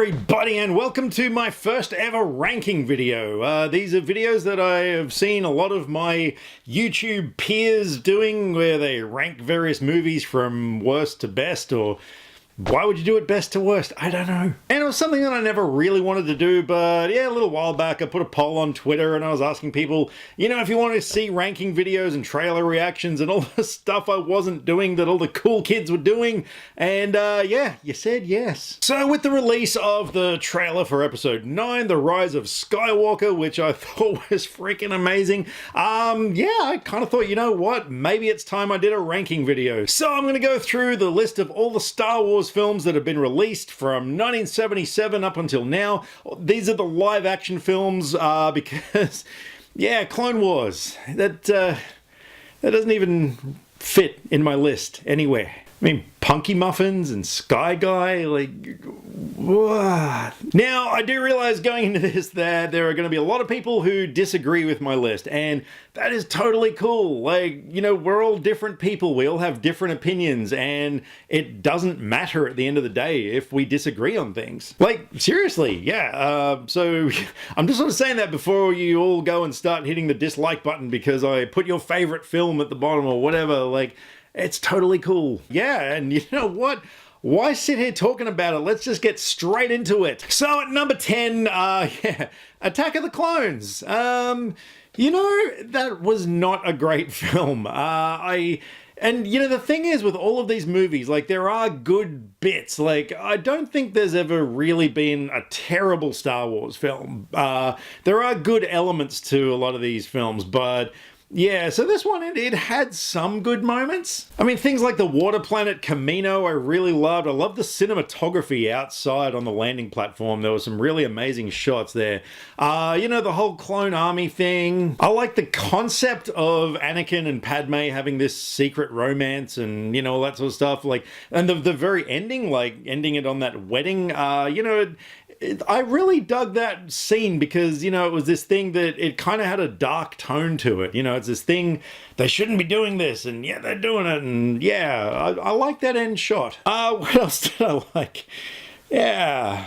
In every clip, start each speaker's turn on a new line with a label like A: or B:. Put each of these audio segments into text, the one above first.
A: everybody, and welcome to my first ever ranking video. These are videos that I have seen a lot of my YouTube peers doing, where they rank various movies from worst to best, or why would you do it best to worst? I don't know. And it was something that I never really wanted to do, but yeah, a little while back I put a poll on Twitter and I was asking people, you know, if you wanted to see ranking videos and trailer reactions and all the stuff I wasn't doing that all the cool kids were doing, and yeah, you said yes. So with the release of the trailer for episode 9, The Rise of Skywalker, which I thought was freaking amazing, yeah, I kind of thought, you know what, maybe it's time I did a ranking video. So I'm going to go through the list of all the Star Wars films that have been released from 1977 up until now. These are the live action films because, yeah, Clone Wars, that doesn't even fit in my list anywhere. I mean, Punky Muffins and Sky Guy, like, what? Now, I do realize going into this that there are going to be a lot of people who disagree with my list, and that is totally cool. Like, you know, we're all different people. We all have different opinions, and it doesn't matter at the end of the day if we disagree on things. Like, seriously, yeah. So I'm just sort of saying that before you all go and start hitting the dislike button because I put your favorite film at the bottom or whatever. Like, it's totally cool. Yeah, and you know what? Why sit here talking about it? Let's just get straight into it. So at number 10, yeah, Attack of the Clones. You know, that was not a great film. And, you know, the thing is with all of these movies, like, there are good bits. Like, I don't think there's ever really been a terrible Star Wars film. There are good elements to a lot of these films, but yeah, so this one, it had some good moments. I mean, things like the water planet Camino I really loved. I loved the cinematography outside on the landing platform. There were some really amazing shots there. You know, the whole clone army thing. I like the concept of Anakin and Padme having this secret romance and, you know, all that sort of stuff. Like, and the very ending, like ending it on that wedding, you know, I really dug that scene because, you know, it was this thing that it kind of had a dark tone to it. You know, it's this thing, they shouldn't be doing this, and yeah, they're doing it, and yeah, I like that end shot. What else did I like? Yeah,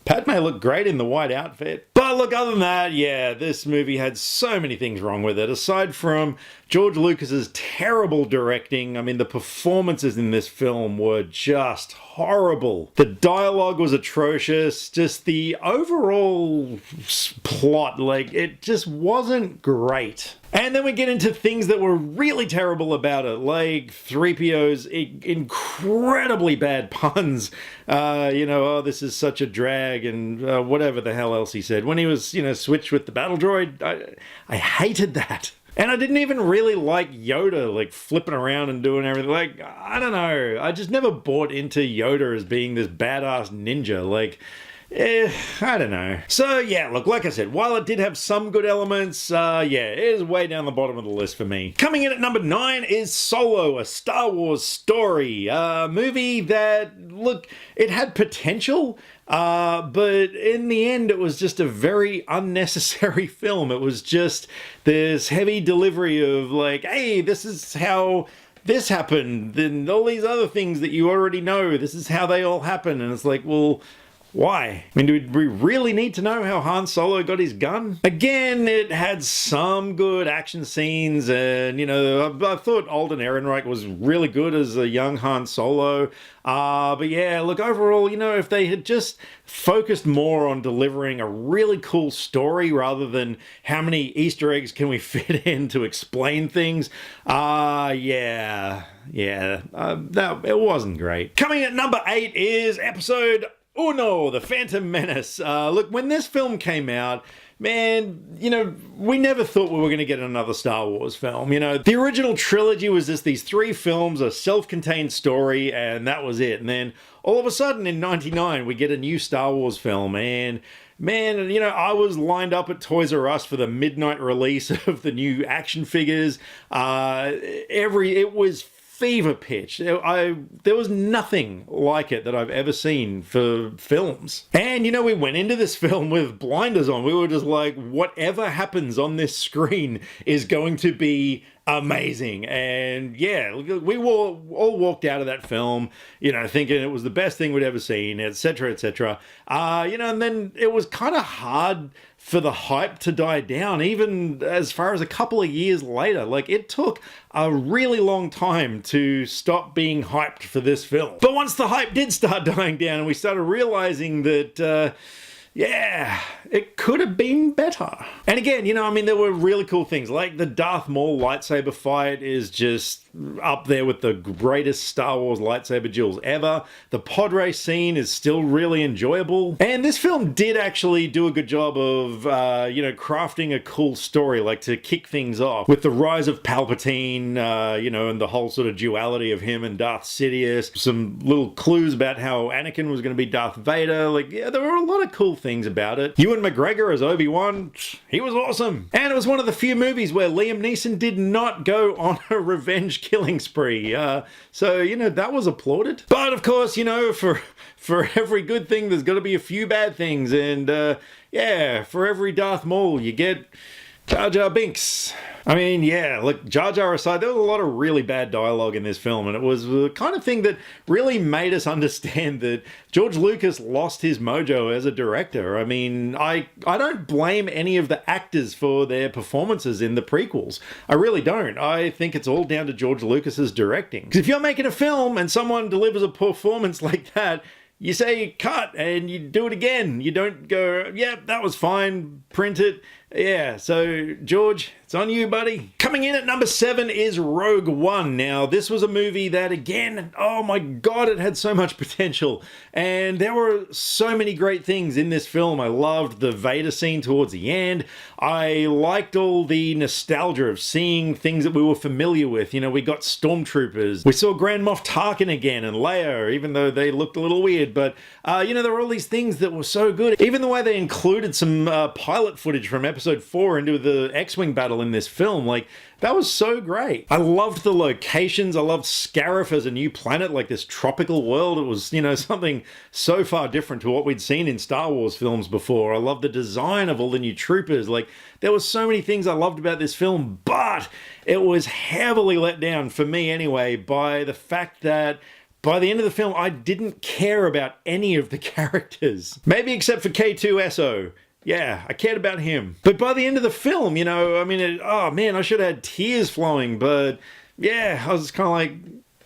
A: Padme looked great in the white outfit. But look, other than that, yeah, this movie had so many things wrong with it. Aside from George Lucas's terrible directing, I mean, the performances in this film were just horrible. The dialogue was atrocious. Just the overall plot, like, it just wasn't great. And then we get into things that were really terrible about it, like 3PO's incredibly bad puns. You know, oh, this is such a drag, and whatever the hell else he said. When he was, you know, switched with the battle droid, I hated that. And I didn't even really like Yoda, like, flipping around and doing everything. Like, I don't know. I just never bought into Yoda as being this badass ninja. Like, I don't know. So yeah, look, like I said, while it did have some good elements, yeah, it is way down the bottom of the list for me. Coming in at number 9 is Solo, a Star Wars story. A movie that, look, it had potential, but in the end it was just a very unnecessary film. It was just this heavy delivery of like, hey, this is how this happened, and all these other things that you already know, this is how they all happen, and it's like, well, why? I mean, do we really need to know how Han Solo got his gun? Again, it had some good action scenes, and, you know, I thought Alden Ehrenreich was really good as a young Han Solo. But yeah, look, overall, you know, if they had just focused more on delivering a really cool story rather than how many Easter eggs can we fit in to explain things, yeah, that, it wasn't great. Coming at number 8 is episode Uno, The Phantom Menace. Look, when this film came out, man, you know, we never thought we were going to get another Star Wars film. You know, the original trilogy was just these 3 films, a self-contained story, and that was it. And then all of a sudden in '99, we get a new Star Wars film, and man, you know, I was lined up at Toys R Us for the midnight release of the new action figures. It was fever pitch. There was nothing like it that I've ever seen for films. And, you know, we went into this film with blinders on. We were just like, whatever happens on this screen is going to be amazing. And yeah, we all walked out of that film, thinking it was the best thing we'd ever seen, etc., etc. And then it was kind of hard for the hype to die down, even as far as a couple of years later. Like, it took a really long time to stop being hyped for this film. But once the hype did start dying down and we started realizing that, yeah, it could have been better. And again, there were really cool things, like the Darth Maul lightsaber fight is just up there with the greatest Star Wars lightsaber duels ever. The pod race scene is still really enjoyable. And this film did actually do a good job of, crafting a cool story, like to kick things off with the rise of Palpatine, and the whole sort of duality of him and Darth Sidious. Some little clues about how Anakin was going to be Darth Vader. Like, yeah, there were a lot of cool things about it. Ewan McGregor as Obi-Wan, he was awesome. And it was one of the few movies where Liam Neeson did not go on a revenge killing spree. So that was applauded. But of course, for every good thing, there's got to be a few bad things. And for every Darth Maul, you get Jar Jar Binks. I mean, yeah, look, Jar Jar aside, there was a lot of really bad dialogue in this film, and it was the kind of thing that really made us understand that George Lucas lost his mojo as a director. I mean, I don't blame any of the actors for their performances in the prequels. I really don't. I think it's all down to George Lucas's directing. Because if you're making a film and someone delivers a performance like that, you say cut and you do it again. You don't go, yeah, that was fine, print it. Yeah, so George, it's on you, buddy. Coming in at number 7 is Rogue One. Now, this was a movie that, again, oh my God, it had so much potential. And there were so many great things in this film. I loved the Vader scene towards the end. I liked all the nostalgia of seeing things that we were familiar with. We got Stormtroopers. We saw Grand Moff Tarkin again and Leia, even though they looked a little weird. But, there were all these things that were so good. Even the way they included some pilot footage from Episode 4 into the X-Wing battle in this film, like, that was so great. I loved the locations. I loved Scarif as a new planet, like this tropical world. It was, something so far different to what we'd seen in Star Wars films before. I loved the design of all the new troopers. Like, there were so many things I loved about this film, but it was heavily let down, for me anyway, by the fact that by the end of the film, I didn't care about any of the characters. Maybe except for K2SO. Yeah, I cared about him. But by the end of the film, I should have had tears flowing, but yeah, I was kind of like,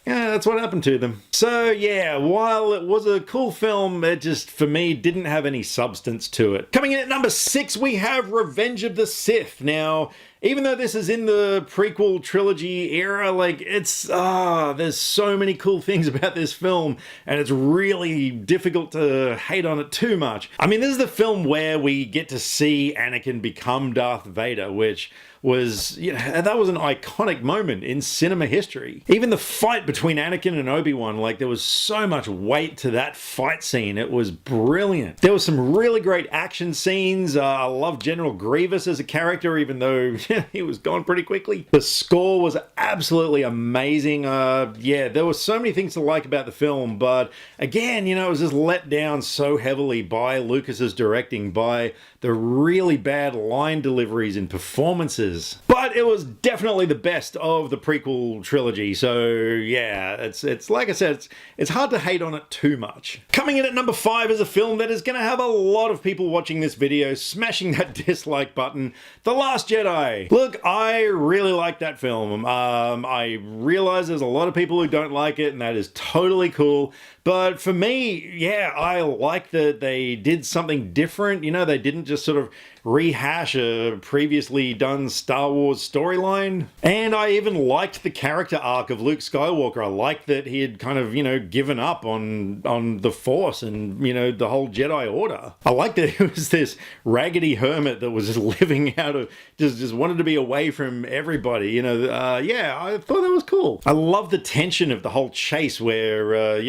A: yeah, that's what happened to them. So yeah, while it was a cool film, it just, for me, didn't have any substance to it. Coming in at number 6, we have Revenge of the Sith. Now, even though this is in the prequel trilogy era, like, there's so many cool things about this film, and it's really difficult to hate on it too much. I mean, this is the film where we get to see Anakin become Darth Vader, which was, that was an iconic moment in cinema history. Even the fight between Anakin and Obi-Wan, like, there was so much weight to that fight scene. It was brilliant. There was some really great action scenes. I loved General Grievous as a character, even though he was gone pretty quickly. The score was absolutely amazing. There were so many things to like about the film, but again, it was just let down so heavily by Lucas's directing, by the really bad line deliveries and performances. But it was definitely the best of the prequel trilogy, so yeah, it's like I said, it's hard to hate on it too much. Coming in at number 5 is a film that is going to have a lot of people watching this video smashing that dislike button, The Last Jedi. Look, I really like that film. I realize there's a lot of people who don't like it, and that is totally cool. But for me, yeah, I like that they did something different. They didn't just sort of rehash a previously done Star Wars storyline. And I even liked the character arc of Luke Skywalker. I liked that he had kind of, given up on the Force and, the whole Jedi Order. I liked that he was this raggedy hermit that was just living out of, just wanted to be away from everybody, I thought that was cool. I love the tension of the whole chase where,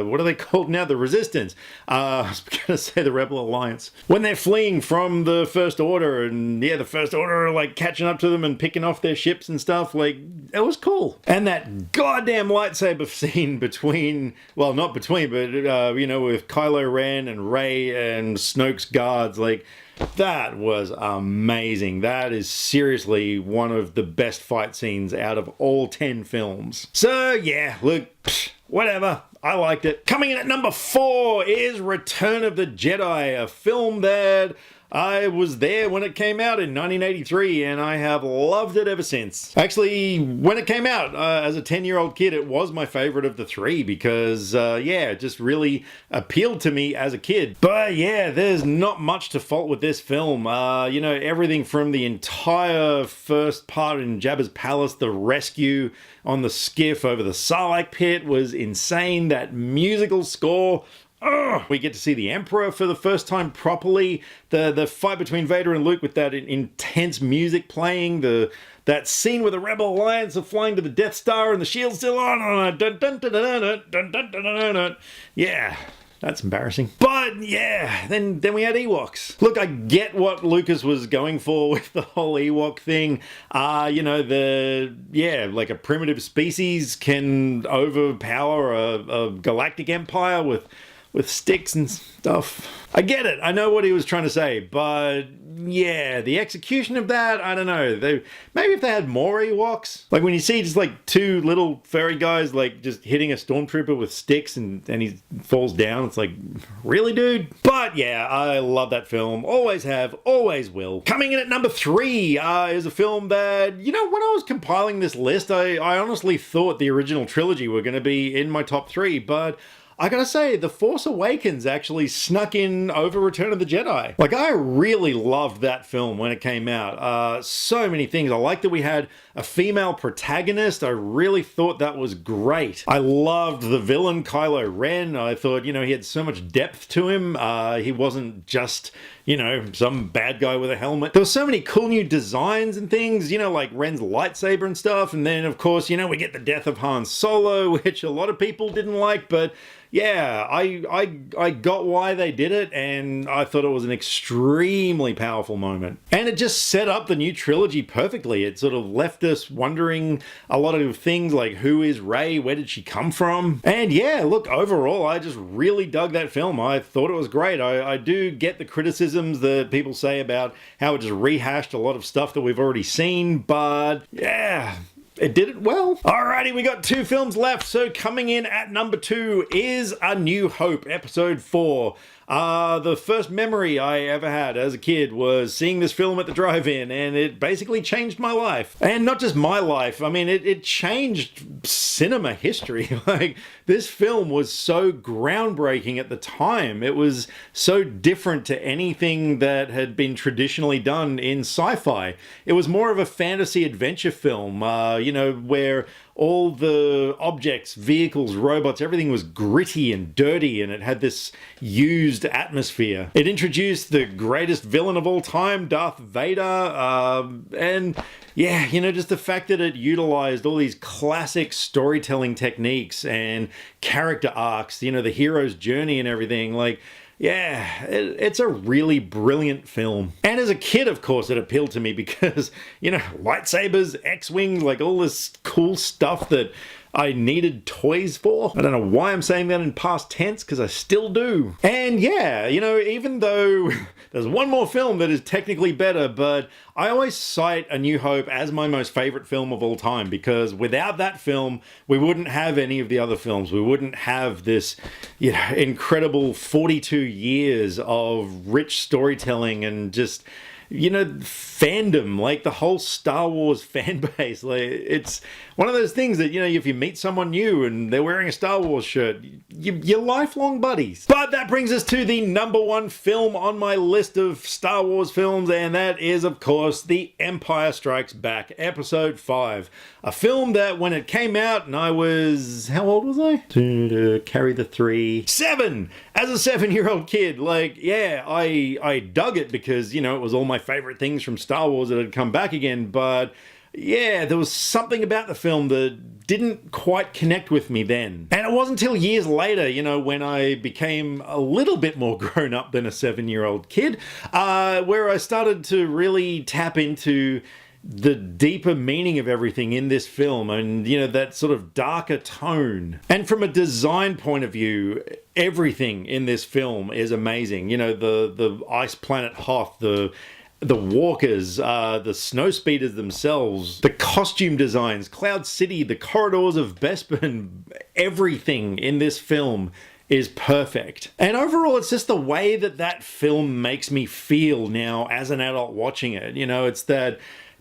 A: what are they called now? The Resistance. I was going to say the Rebel Alliance. When they're fleeing from the First Order, and yeah, the First Order are like catching up to them and picking off their ships and stuff, like, it was cool. And that goddamn lightsaber scene between, well, not between, but, with Kylo Ren and Rey and Snoke's guards, like, that was amazing. That is seriously one of the best fight scenes out of all 10 films. So yeah, look, whatever. I liked it. Coming in at number 4 is Return of the Jedi, a film that I was there when it came out in 1983, and I have loved it ever since. Actually, when it came out as a 10-year-old kid, it was my favorite of the 3 because, yeah, it just really appealed to me as a kid. But yeah, there's not much to fault with this film. You know, everything from the entire first part in Jabba's palace, the rescue on the skiff over the Sarlacc pit was insane. That musical score. We get to see the Emperor for the first time properly. The fight between Vader and Luke with that intense music playing. That scene where the Rebel Alliance are flying to the Death Star and the shield's still on. Yeah. That's embarrassing. But yeah, then we had Ewoks. Look, I get what Lucas was going for with the whole Ewok thing. You know, like a primitive species can overpower a galactic empire with sticks and stuff. I get it. I know what he was trying to say, but yeah, the execution of that, I don't know. Maybe if they had more Ewoks. Like when you see just like 2 little furry guys like just hitting a stormtrooper with sticks and he falls down, it's like, really, dude? But yeah, I love that film. Always have, always will. Coming in at number 3 is a film that, you know, when I was compiling this list, I honestly thought the original trilogy were going to be in my top 3, but I gotta say, The Force Awakens actually snuck in over Return of the Jedi. Like, I really loved that film when it came out. So many things. I like that we had a female protagonist. I really thought that was great. I loved the villain, Kylo Ren. I thought, you know, he had so much depth to him. He wasn't just, you know, some bad guy with a helmet. There were so many cool new designs and things, you know, like Ren's lightsaber and stuff. And then, of course, you know, we get the death of Han Solo, which a lot of people didn't like, but yeah, I got why they did it, and I thought it was an extremely powerful moment. And it just set up the new trilogy perfectly. It sort of left us wondering a lot of things like, who is Rey? Where did she come from? And yeah, look, overall, I just really dug that film. I thought it was great. I do get the criticisms that people say about how it just rehashed a lot of stuff that we've already seen, but yeah, it did it well. Alrighty, we got 2 films left. So coming in at number 2 is A New Hope, Episode 4. The first memory I ever had as a kid was seeing this film at the drive-in, and it basically changed my life. And not just my life, I mean, it changed cinema history. Like, this film was so groundbreaking at the time. It was so different to anything that had been traditionally done in sci-fi. It was more of a fantasy adventure film, you know, where all the objects, vehicles, robots, everything was gritty and dirty, and it had this used atmosphere. It introduced the greatest villain of all time, Darth Vader, and yeah, you know, just the fact that it utilized all these classic storytelling techniques and character arcs, you know, the hero's journey and everything, like, yeah, it's a really brilliant film. And as a kid, of course, it appealed to me because, you know, lightsabers, X-Wing, like all this cool stuff that I needed toys for. I don't know why I'm saying that in past tense, because I still do. And yeah, you know, even though there's one more film that is technically better, but I always cite A New Hope as my most favorite film of all time, because without that film, we wouldn't have any of the other films. We wouldn't have this, you know, incredible 42 years of rich storytelling and just, you know, fandom, like the whole Star Wars fan base. Like, it's one of those things that, you know, if you meet someone new and they're wearing a Star Wars shirt, you're lifelong buddies. But that brings us to the number 1 film on my list of Star Wars films, and that is, of course, The Empire Strikes Back, Episode 5. A film that when it came out, and I was, how old was I? To carry the 3. 7! As a 7-year-old kid, like, yeah, I dug it because, you know, it was all my favorite things from Star Wars that had come back again, but yeah, there was something about the film that didn't quite connect with me then. And it wasn't until years later, you know, when I became a little bit more grown up than a 7-year-old kid, where I started to really tap into the deeper meaning of everything in this film and, you know, that sort of darker tone. And from a design point of view, everything in this film is amazing. You know, the ice planet Hoth, the the walkers, the snow speeders themselves, the costume designs, Cloud City, the corridors of Bespin, everything in this film is perfect. And overall, it's just the way that that film makes me feel now as an adult watching it. You know, it's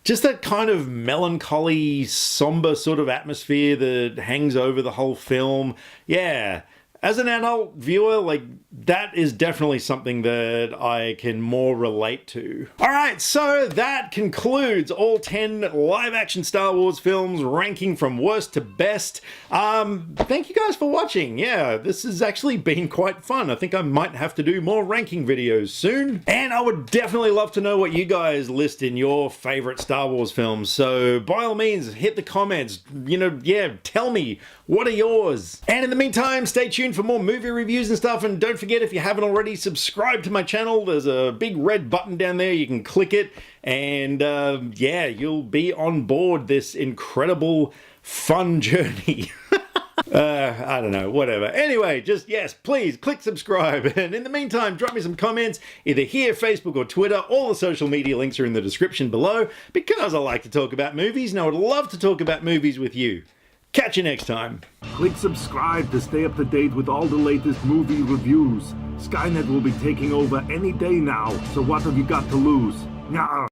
A: just that kind of melancholy, somber sort of atmosphere that hangs over the whole film. Yeah. As an adult viewer, like, that is definitely something that I can more relate to. Alright, so that concludes all 10 live-action Star Wars films, ranking from worst to best. Thank you guys for watching. Yeah, this has actually been quite fun. I think I might have to do more ranking videos soon. And I would definitely love to know what you guys list in your favorite Star Wars films. So, by all means, hit the comments. You know, yeah, tell me, what are yours? And in the meantime, stay tuned for more movie reviews and stuff, and don't forget, if you haven't already, subscribe to my channel. There's a big red button down there. You can click it, and yeah, you'll be on board this incredible fun journey. I don't know, whatever. Anyway, just, yes, please click subscribe, and in the meantime, drop me some comments either here, Facebook, or Twitter. All the social media links are in the description below, because I like to talk about movies, and I would love to talk about movies with you. Catch you next time.
B: Click subscribe to stay up to date with all the latest movie reviews. Skynet will be taking over any day now, so what have you got to lose? Nyah.